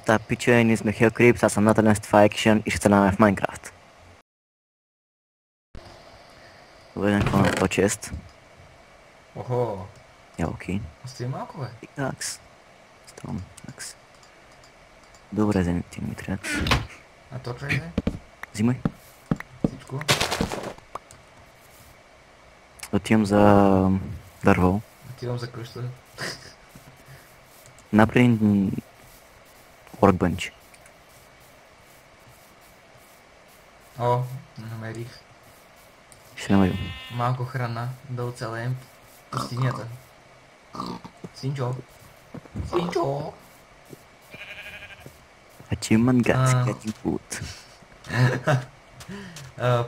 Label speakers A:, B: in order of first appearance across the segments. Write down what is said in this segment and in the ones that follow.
A: Та пича, ние сме Hell Creeps, аз съм Натален, това е Action и ще стреляме в Майнкрафт. Добре, какво на това чест?
B: Охо,
A: Я, окей.
B: остави малко, бе.
A: Пикакс. Стон, акс. Добре, вземи ти ми трябва.
B: А то човек де?
A: Взимай.
B: Всичко.
A: Отивам за дърво.
B: Отивам за къща.
A: Направи workbench.
B: О, намерих
A: Ще намерим.
B: малко храна да оцелеем пустинята. Синчо. Синчо.
A: Achievement guys, getting food.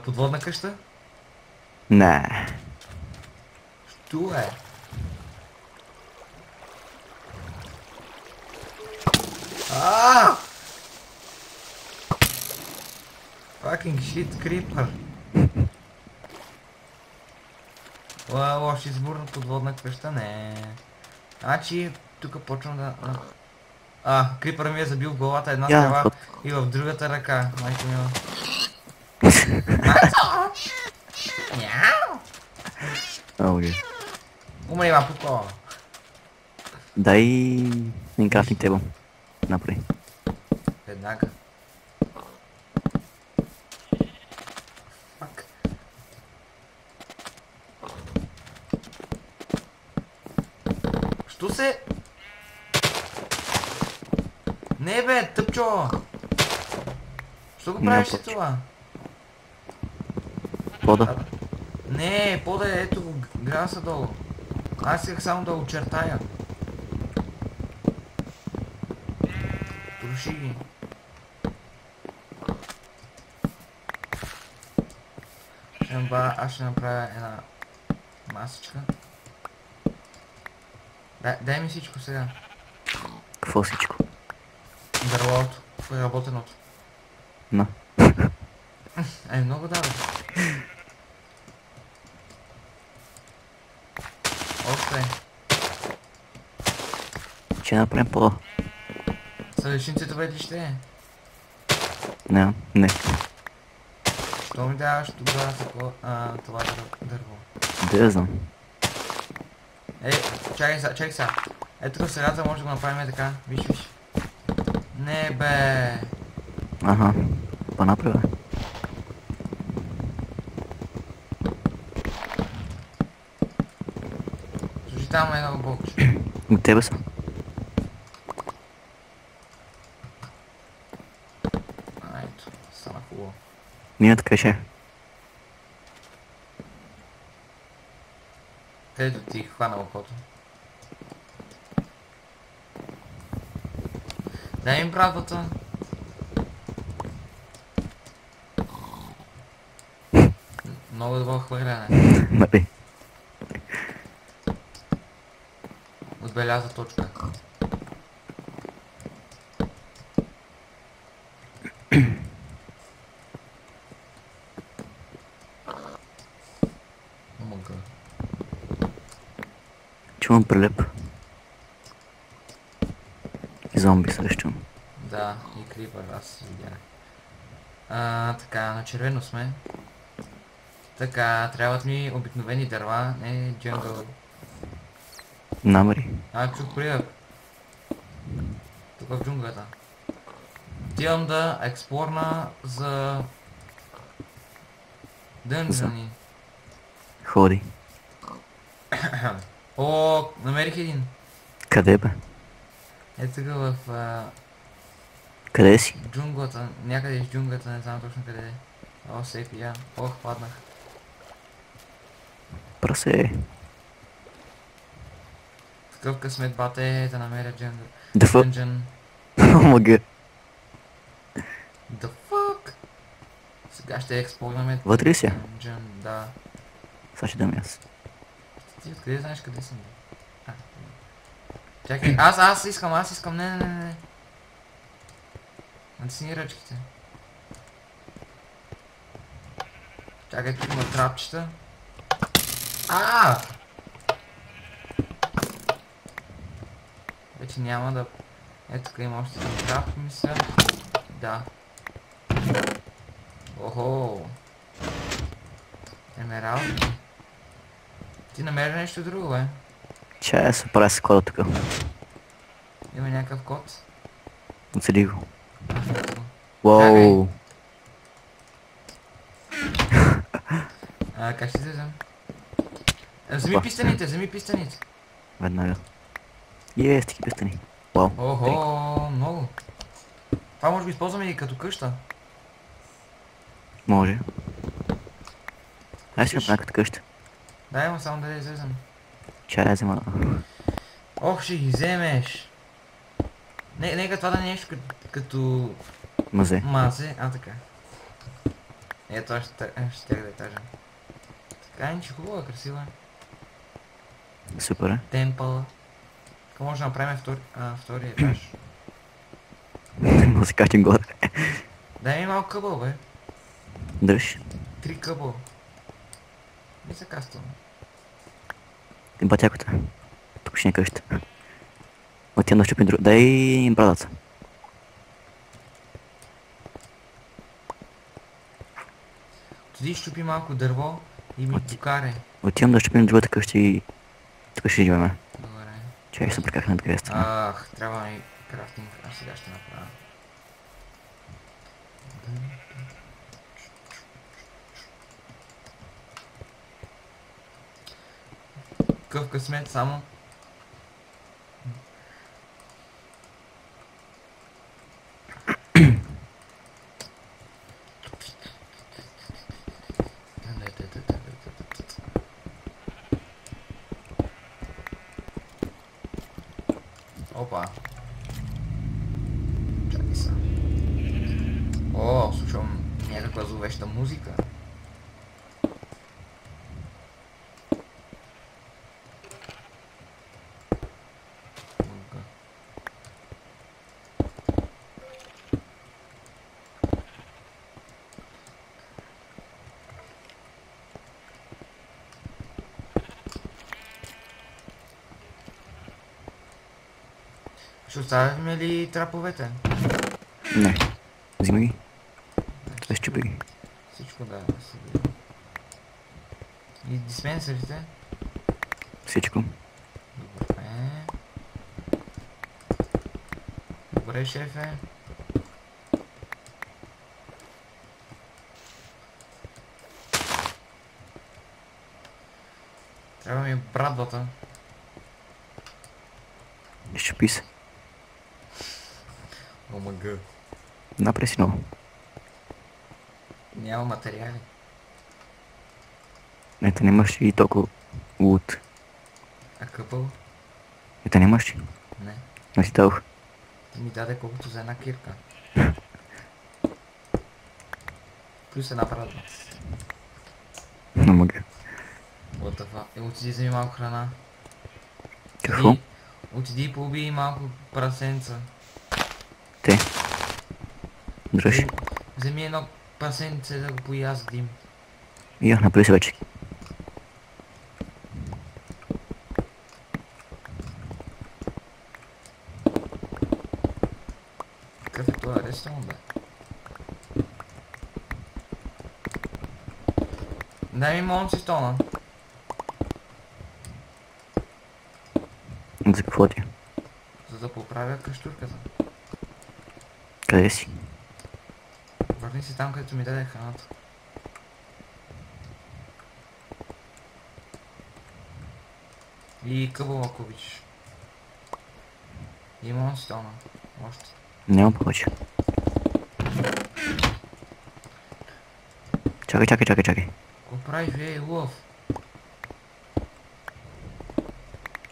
B: Подводна къща?
A: Не.
B: Що е? Ааа! Fucking shit, creeper. Лош избор на подводна къща, не. Значи, тук почвам да... Крипър ми е забил в главата една стрела и в другата ръка. Майко мила. Мяу!
A: Окей.
B: Умри, ма, пуко.
A: Дай Minecraft table. Направи.
B: Веднага. Фак. Що се? Не бе, тъпчо! Що го правиш си това?
A: Пода.
B: Не, пода е, ето го, граса долу. Аз исках само да очертая. Троши ги. Аз ще направя една масичка. Дай ми всичко сега.
A: Какво всичко?
B: Дървото, преработеното.
A: На.
B: Много да, бе. Още.
A: Ще направим пода.
B: Следващим цветове ли ще е?
A: Не, не.
B: Що ми даваш тогава това дърво?
A: Да знам.
B: Чакай сега. Ето тук средата може да го направим така. Виж. Не бе.
A: Аха. По-направи.
B: Слушай, там е едно блокче.
A: От тебе са.
B: Ето, стана хубаво.
A: Ние така ще.
B: Където ти хвана окото. Дай им правата. Много добро хвърляне.
A: Нали.
B: Отбеляза точка. Омага.
A: Чувам прилеп. И зомби срещу.
B: Да, и крипър, аз видях. Така, на червено сме. Така, трябват ми обикновени дърва, не джангъл.
A: Намери.
B: Чух прилеп. Тук в джунглата. Отивам да експлорна за дънжани.
A: Ходи.
B: О, намерих един.
A: Къде бе?
B: Ето тук в
A: Къде си?
B: джунглата, някъде в джунглата, не знам точно къде е. О, сейф я. Ох, паднах.
A: Прасе.
B: Такъв късмет бате е да намеря джангъл.
A: The fuck?
B: Дънжън.
A: Омага.
B: The fuck? Сега ще експлорнаме.
A: Вътре ли си?
B: Дънжън, да.
A: Сега ще дам аз.
B: Ти откъде знаеш къде съм? Чакай, аз искам, не. Натисни ръчките. Чакай, тук има трапчета. Вече няма да Ето тук има още един краб, мисля. Да. Охо. Емералд. Ти намери нещо друго, бе?
A: Чая се правя с кода тук.
B: Има някакъв код.
A: Оцели го.
B: Ето.
A: Уоу.
B: Как ще излезем? Вземи пистените, вземи пистените.
A: Веднага. Стики пистани. Вау.
B: Охо, много. Това може да го използваме и като къща.
A: Може. Ай си направя като къща.
B: Да, има само да я излезем.
A: Чая взема.
B: Ох, ще ги вземеш. Нека това да не е нещо като
A: Мазе.
B: мазе, така. Това ще да кажа. Така, иначе хубава, красива.
A: Супер е.
B: Темпъл. Така може да направим втори етаж.
A: Може да се качим горе.
B: Дай ми малко къбъл, бе.
A: Дръж.
B: 3 къбъл. Не се каствам.
A: Батякото. Тук ще не къща. Отивам да щупим друг. Дай им брадата.
B: Отиди щупи малко дърво и ми покаре.
A: Отивам да щупим другата къща и тук ще живеме.
B: Добре.
A: Чай се преках на две страни.
B: Ах, трябва ми крафтинг. Аз сега ще направя. Къв късмет само. Опа. Чакай са. О, слушам някаква зловеща музика. Ще оставяме ли траповете?
A: Не. Взимай ги. Това щупи ги.
B: Всичко да се види. И диспенсерите?
A: Всичко.
B: Добре. Добре, шефе. Трябва ми брадвата.
A: Щупи се.
B: ОМГ.
A: Напре си много.
B: Няма материали.
A: Ето нямаш и толкова лут.
B: А къпъл?
A: Ето нямаш ли?
B: Не.
A: Не си дадох.
B: Ти ми даде колкото за една кирка. Плюс една брадва.
A: Не мога.
B: What the fuck? Отиди вземи малко храна.
A: Какво?
B: Отиди и поуби малко прасенца.
A: Те. Дръж.
B: Вземи едно прасенце да го пояздим.
A: Я, направи се вече.
B: Какъв е това ресторан, бе? Дай ми монси стона.
A: За какво ти?
B: За да поправя къщурката.
A: Къде си?
B: Върни си там, където ми даде храната. И къбъл, ако обичаш. И монси стона. Още.
A: Няма повече. Чакай.
B: Какво правиш, ей, лъв?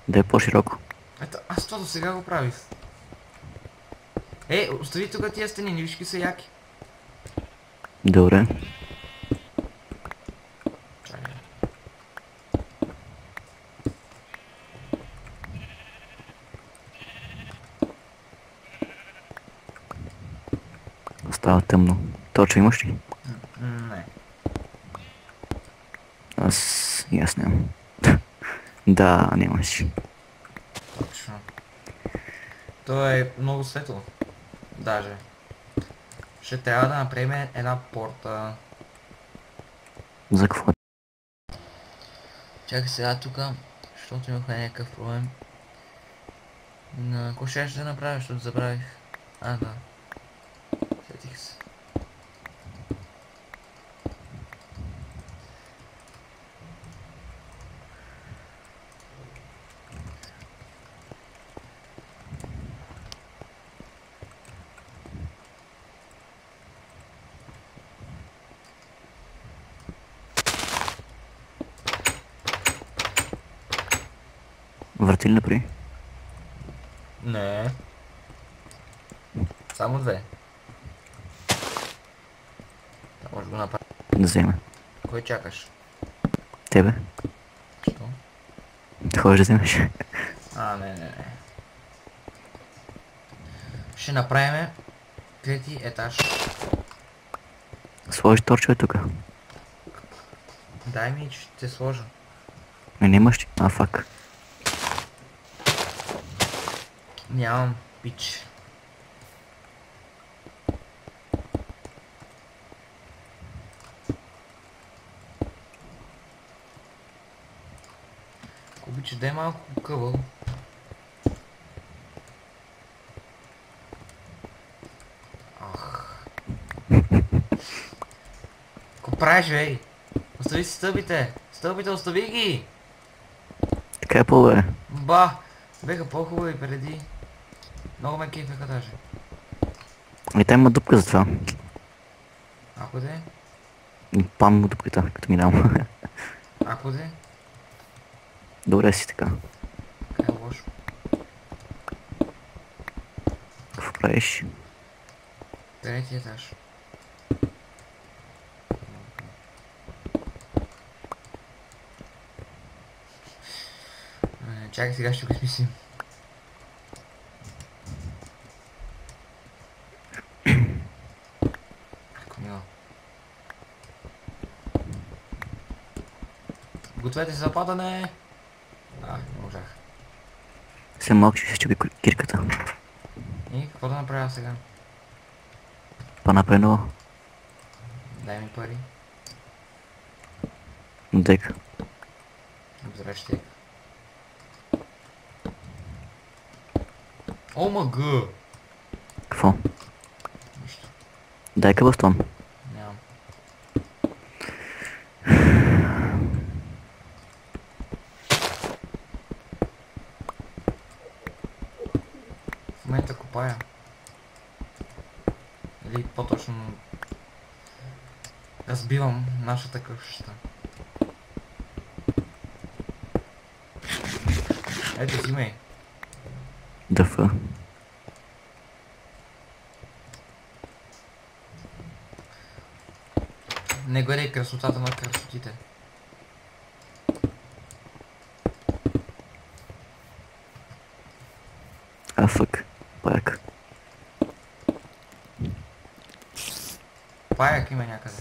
A: Да е по-широко.
B: Ето, аз това до сега го правих. Остави тук тия стени, не виж са яки.
A: Добре.
B: Чакай.
A: Става тъмно. Точно имаш ли?
B: Не.
A: Аз нямам. Да, нямаш.
B: Точно. То е много светло. Даже. Ще трябва да направим една порта.
A: За какво?
B: Чакай сега тук, защото имахме някакъв проблем. Какво ще да направя, защото забравих. А, да. Сетих се.
A: Върти ли напри?
B: Не. Само две. Това може да го направя.
A: Да вземе.
B: Кой чакаш?
A: Тебе?
B: Що?
A: Да ходиш да вземеш.
B: А, не. Ще направим трети етаж.
A: Сложи торчове тук.
B: Дай ми, че ще сложа.
A: Нямаш ли? А, фак.
B: Нямам пич. Ако обичаш да е малко къвъл. Ах. Ко правиш, бей? Остави си стълбите! Стълбите, остави ги!
A: Така е по-добре.
B: Ба! Беха по-хубави преди. Много ме кефеха даже.
A: И там има дупка за това.
B: Ако де?
A: Пам му дупката, като ми дам.
B: Ако де?
A: Добре си така.
B: Кай е лошо.
A: Какво правиш?
B: Трети етаж. Чакай, сега ще го измислим. Ако мило. Гответе се за падане! А, не можах.
A: След малко ще се чуби кирката.
B: И какво да направя сега?
A: Па-направи ново.
B: Дай ми пари.
A: Дека.
B: Здрасти. ОМГ!
A: Какво?
B: Нищо.
A: Дай къбъстон.
B: Нямам. В момента копая. Или по-точно разбивам нашата къща. Ето, взимай.
A: ДФ.
B: Не гледай красотата на красотите.
A: А, фък. Паяк.
B: Паяк има някъде.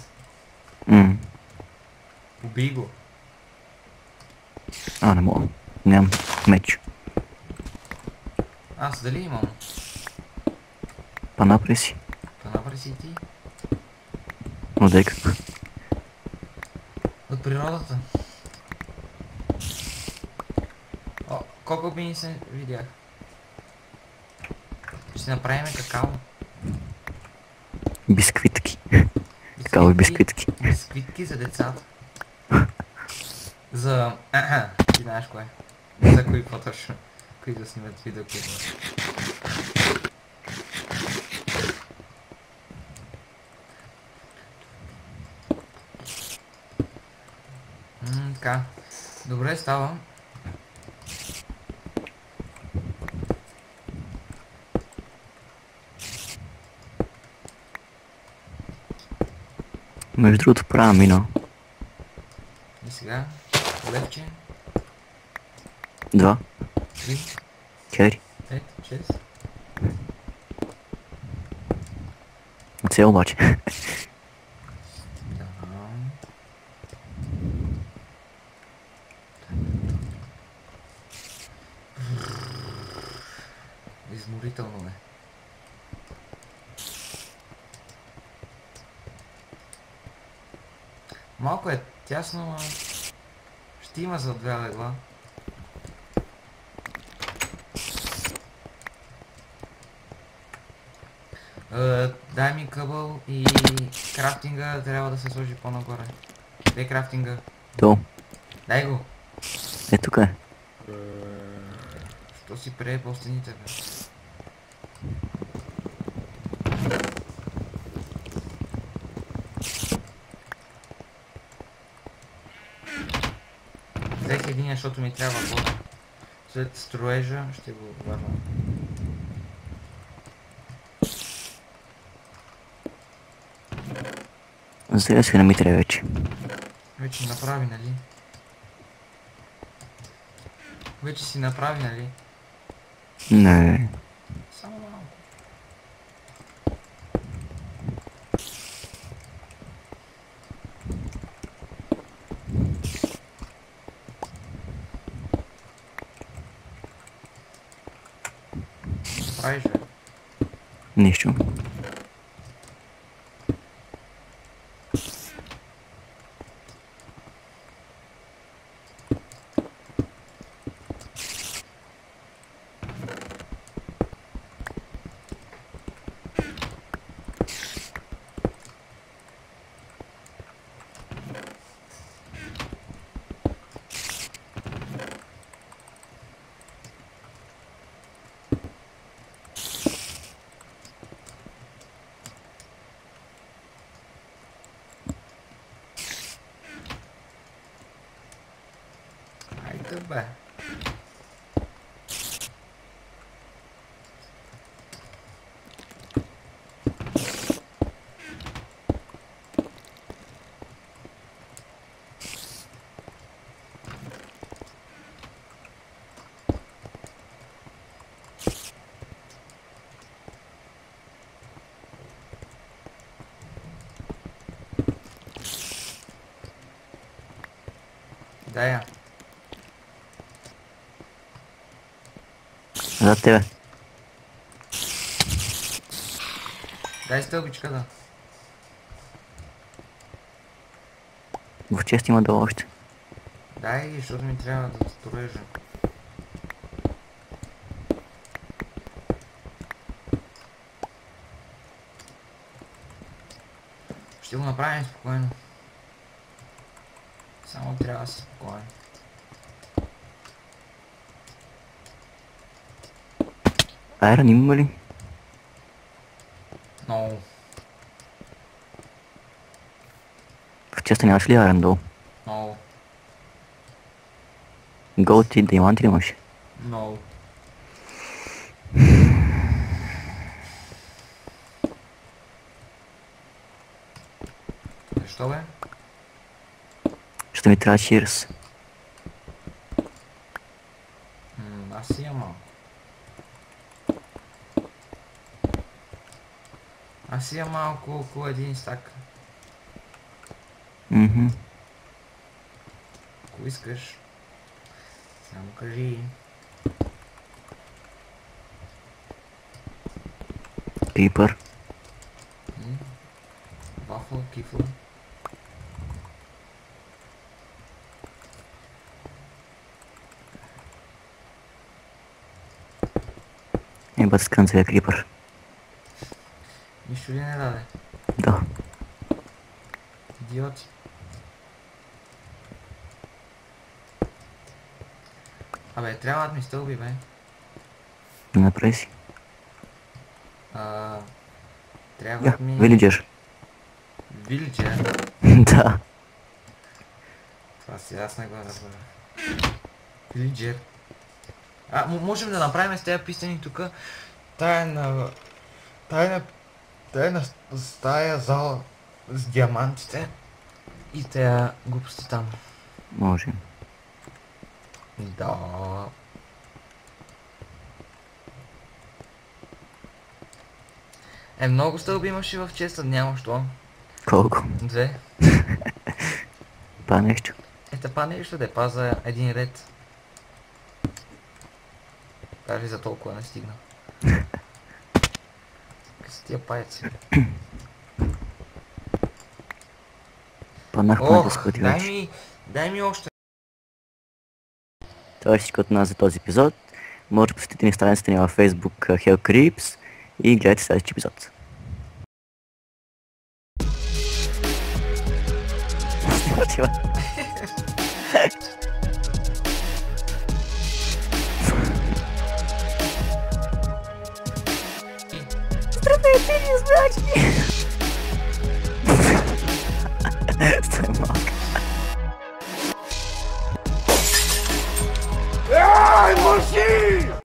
B: Убий го.
A: А, не мога. Нямам меч.
B: Аз дали имам?
A: Па-направи си.
B: Да направи си и ти.
A: Но дека.
B: От природата. О, колко ми се видях. Ще направим какао.
A: Бисквитки. Какао и бисквитки.
B: Бисквитки за децата. За... ти знаеш кое. За кои по-точно. Кои да снимат видеоклип. Така. Добре, става.
A: Между другото правя мина.
B: И сега. Левче.
A: 2,
B: 3,
A: 4.
B: 5, 6.
A: Цел обаче.
B: Да. Изморително е. Малко е тясно, но ще има за две легла. Дай ми къбъл и крафтинга трябва да се сложи по-нагоре. Дай крафтинга.
A: То.
B: Дай го.
A: Е, тук е.
B: Що си прее по стените, бе? Взех един, защото ми трябва вода. След строежа ще го върна.
A: Сега си не ми трябва вече.
B: Вече направи, нали? Вече си направи, нали?
A: Не.
B: Само малко. Правиш, бе.
A: Нищо.
B: Хайде, бе. Дай я.
A: За тебе.
B: Дай стълбичка, да.
A: В чест има долу още.
B: Дай ги, защото ми трябва да строежа. Ще го направим спокойно. Само трябва да си спокоен.
A: Айрон има ли?
B: Много.
A: В честа нямаш ли айрон долу?
B: Много.
A: Голд и диаманти ли имаш?
B: Много. Защо, бе?
A: Ще ми трябва чирс.
B: Аз си имам малко. Аз си имам малко около един стак.
A: Мгм.
B: Ако искаш, само кажи.
A: Крипър.
B: Вафла, кифла.
A: Ебат скрънцевия крипър.
B: Нищо ли не даде?
A: Да.
B: Идиоти. Абе, трябва да ми стълби, бе.
A: Направи си.
B: Трябва
A: Я,
B: да ми...
A: вилиджер.
B: Вилиджер?
A: Да.
B: Това си аз не го разбера. Вилиджер. Можем да направим с тези пистени тук. Тая на стая зала с диамантите и тези глупости там.
A: Може.
B: Да. Много стълби имаше в честа, няма що.
A: Колко?
B: 2.
A: Па нещо.
B: Па нещо да паза един ред. Даже за толкова не стигна. С тия паяци.
A: Панахме да
B: Ох,
A: скути вече.
B: дай ми още.
A: Това е всичко от нас за този епизод. Може да посетите ни страницата ни във Facebook Hell Creeps и гледайте следващия епизод. Здравейте, незначки! Стой малко.
C: Ай, мърши!